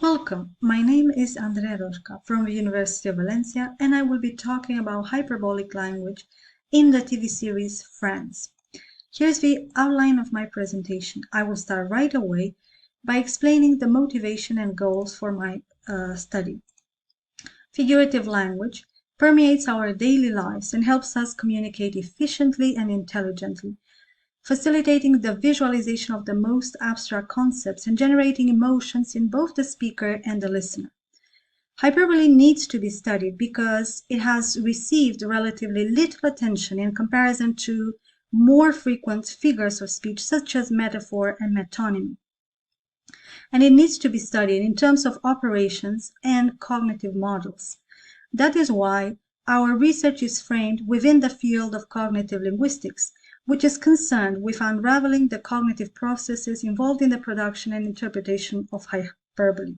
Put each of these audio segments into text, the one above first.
Welcome, my name is Andreea Rosca from the University of Valencia, and I will be talking about hyperbolic language in the TV series Friends. Here's the outline of my presentation. I will start right away by explaining the motivation and goals for my study. Figurative language permeates our daily lives and helps us communicate efficiently and intelligently, facilitating the visualization of the most abstract concepts and generating emotions in both the speaker and the listener. Hyperbole needs to be studied because it has received relatively little attention in comparison to more frequent figures of speech such as metaphor and metonymy. And it needs to be studied in terms of operations and cognitive models. That is why our research is framed within the field of cognitive linguistics, which is concerned with unraveling the cognitive processes involved in the production and interpretation of hyperbole.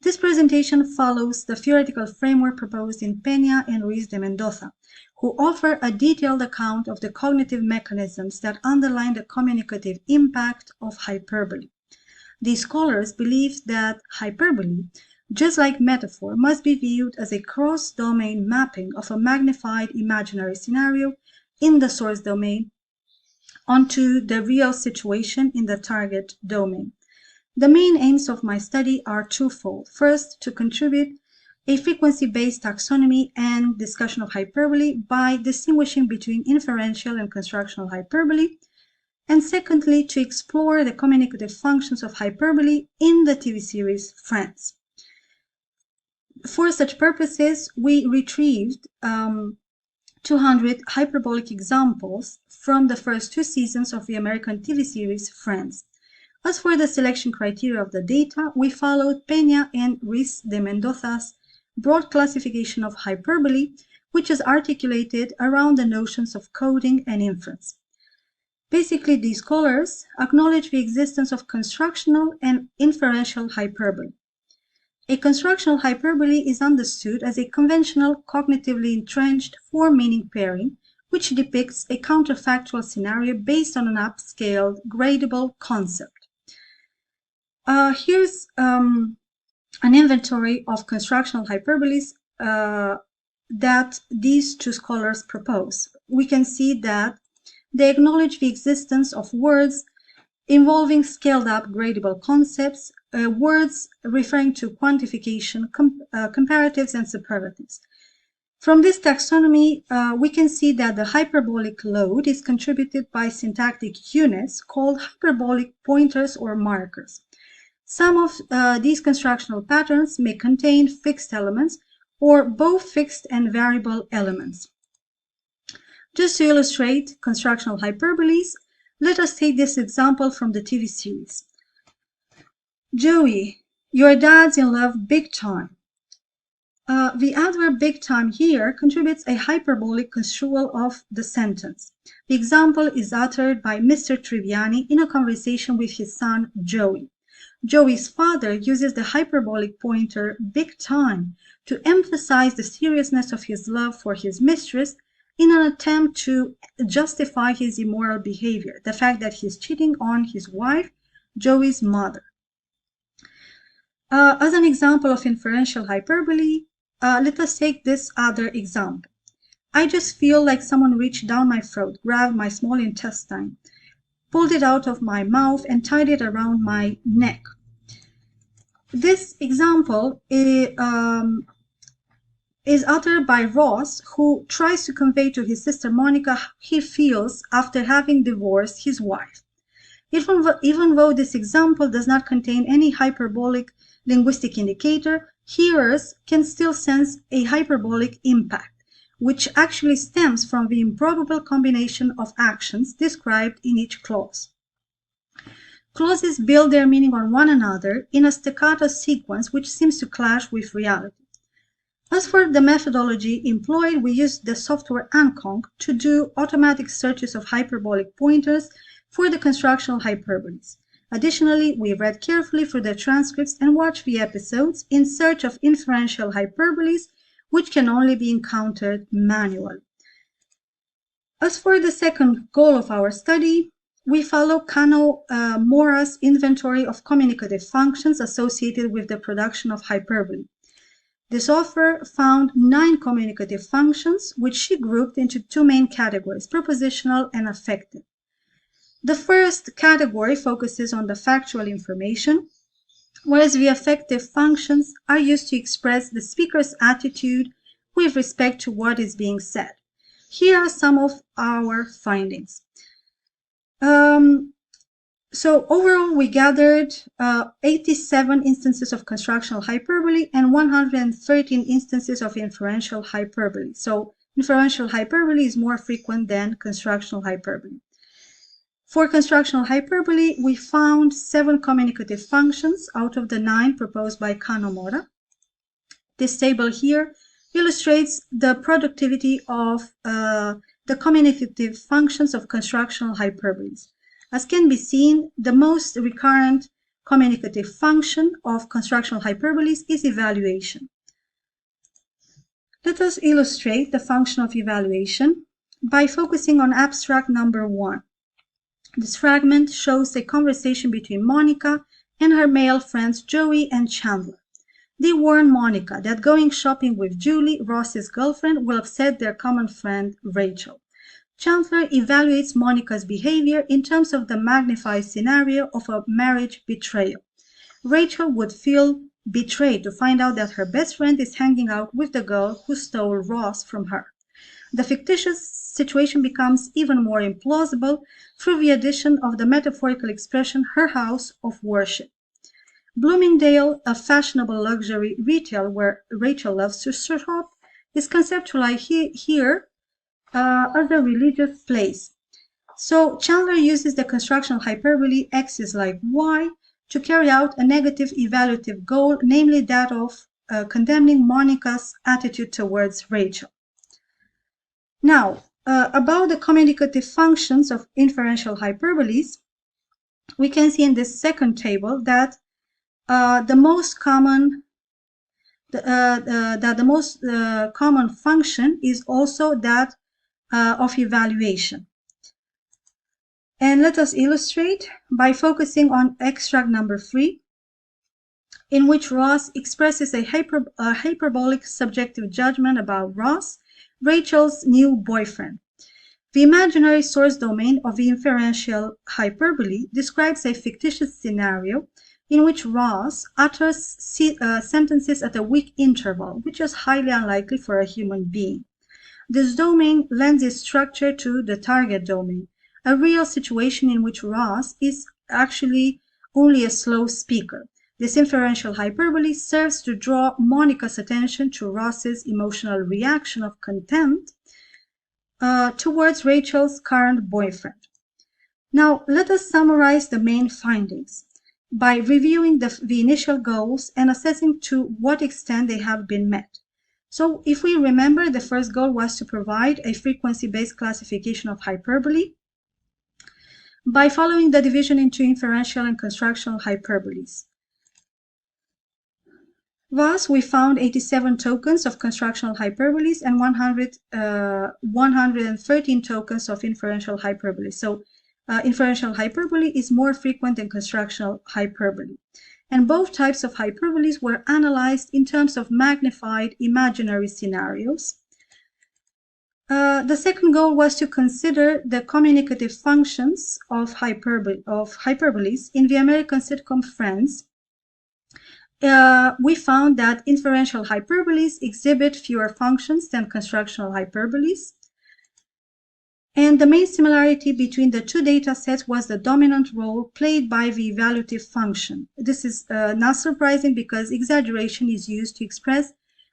This presentation follows the theoretical framework proposed in Peña and Ruiz de Mendoza, who offer a detailed account of the cognitive mechanisms that underlie the communicative impact of hyperbole. These scholars believe that hyperbole, just like metaphor, must be viewed as a cross-domain mapping of a magnified imaginary scenario in the source domain onto the real situation in the target domain. The main aims of my study are twofold. First, to contribute a frequency-based taxonomy and discussion of hyperbole by distinguishing between inferential and constructional hyperbole, and secondly, to explore the communicative functions of hyperbole in the TV series Friends. For such purposes, we retrieved 200 hyperbolic examples from the first 2 seasons of the American TV series Friends. As for the selection criteria of the data, we followed Peña and Ruiz de Mendoza's broad classification of hyperbole, which is articulated around the notions of coding and inference. Basically, these scholars acknowledge the existence of constructional and inferential hyperbole. A constructional hyperbole is understood as a conventional, cognitively entrenched form-meaning pairing, which depicts a counterfactual scenario based on an upscaled, gradable concept. Here's an inventory of constructional hyperboles that these 2 scholars propose. We can see that they acknowledge the existence of words involving scaled-up gradable concepts, words referring to quantification, comparatives, and superlatives. From this taxonomy, we can see that the hyperbolic load is contributed by syntactic units called hyperbolic pointers or markers. Some of these constructional patterns may contain fixed elements or both fixed and variable elements. Just to illustrate constructional hyperboles, let us take this example from the TV series. Joey, your dad's in love big time. The adverb big time here contributes a hyperbolic construal of the sentence. The example is uttered by Mr. Triviani in a conversation with his son Joey. Joey's father uses the hyperbolic pointer big time to emphasize the seriousness of his love for his mistress in an attempt to justify his immoral behavior, the fact that he's cheating on his wife, Joey's mother. As an example of inferential hyperbole, let us take this other example. I just feel like someone reached down my throat, grabbed my small intestine, pulled it out of my mouth, and tied it around my neck. This example is uttered by Ross, who tries to convey to his sister Monica how he feels after having divorced his wife. Even though this example does not contain any hyperbolic linguistic indicator, hearers can still sense a hyperbolic impact, which actually stems from the improbable combination of actions described in each clause. Clauses build their meaning on one another in a staccato sequence which seems to clash with reality. As for the methodology employed, we used the software Ancong to do automatic searches of hyperbolic pointers for the constructional hyperboles. Additionally, we read carefully through the transcripts and watched the episodes in search of inferential hyperboles, which can only be encountered manually. As for the second goal of our study, we follow Kano Mora's inventory of communicative functions associated with the production of hyperbole. This author found 9 communicative functions, which she grouped into 2 main categories, propositional and affective. The first category focuses on the factual information, whereas the affective functions are used to express the speaker's attitude with respect to what is being said. Here are some of our findings. So overall, we gathered 87 instances of constructional hyperbole and 113 instances of inferential hyperbole. So inferential hyperbole is more frequent than constructional hyperbole. For constructional hyperbole, we found 7 communicative functions out of the 9 proposed by Kano Mora. This table here illustrates the productivity of the communicative functions of constructional hyperboles. As can be seen, the most recurrent communicative function of constructional hyperboles is evaluation. Let us illustrate the function of evaluation by focusing on abstract number 1. This fragment shows a conversation between Monica and her male friends Joey and Chandler. They warn Monica that going shopping with Julie, Ross's girlfriend, will upset their common friend Rachel. Chandler evaluates Monica's behavior in terms of the magnified scenario of a marriage betrayal. Rachel would feel betrayed to find out that her best friend is hanging out with the girl who stole Ross from her. The fictitious situation becomes even more implausible through the addition of the metaphorical expression her house of worship. Bloomingdale, a fashionable luxury retail where Rachel loves to shop, is conceptualized here as a religious place. So Chandler uses the constructional hyperbole X is like Y to carry out a negative evaluative goal, namely that of condemning Monica's attitude towards Rachel. Now, about the communicative functions of inferential hyperboles, we can see in this second table that the most common function is also that of evaluation. And let us illustrate by focusing on extract number 3, in which Ross expresses a hyperbolic subjective judgment about Ross, Rachel's new boyfriend. The imaginary source domain of the inferential hyperbole describes a fictitious scenario in which Ross utters sentences at a weak interval, which is highly unlikely for a human being. This domain lends its structure to the target domain, a real situation in which Ross is actually only a slow speaker. This inferential hyperbole serves to draw Monica's attention to Ross's emotional reaction of contempt towards Rachel's current boyfriend. Now, let us summarize the main findings by reviewing the initial goals and assessing to what extent they have been met. So, if we remember, the first goal was to provide a frequency-based classification of hyperbole by following the division into inferential and constructional hyperboles. Thus, we found 87 tokens of constructional hyperboles and 113 tokens of inferential hyperbole. So, inferential hyperbole is more frequent than constructional hyperbole. And both types of hyperboles were analyzed in terms of magnified imaginary scenarios. The second goal was to consider the communicative functions of hyperboles in the American sitcom Friends. We found that inferential hyperboles exhibit fewer functions than constructional hyperboles. And the main similarity between the two data sets was the dominant role played by the evaluative function. This is not surprising because exaggeration is used to express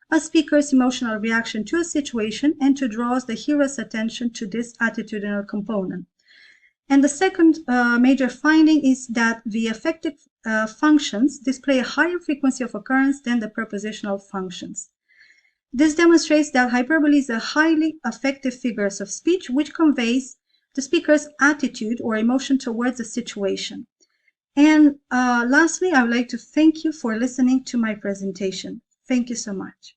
a speaker's emotional reaction to a situation and to draw the hearer's attention to this attitudinal component. And the second major finding is that the affective functions display a higher frequency of occurrence than the prepositional functions. This demonstrates that hyperbole is a highly affective figure of speech which conveys the speaker's attitude or emotion towards a situation. And lastly, I would like to thank you for listening to my presentation. Thank you so much.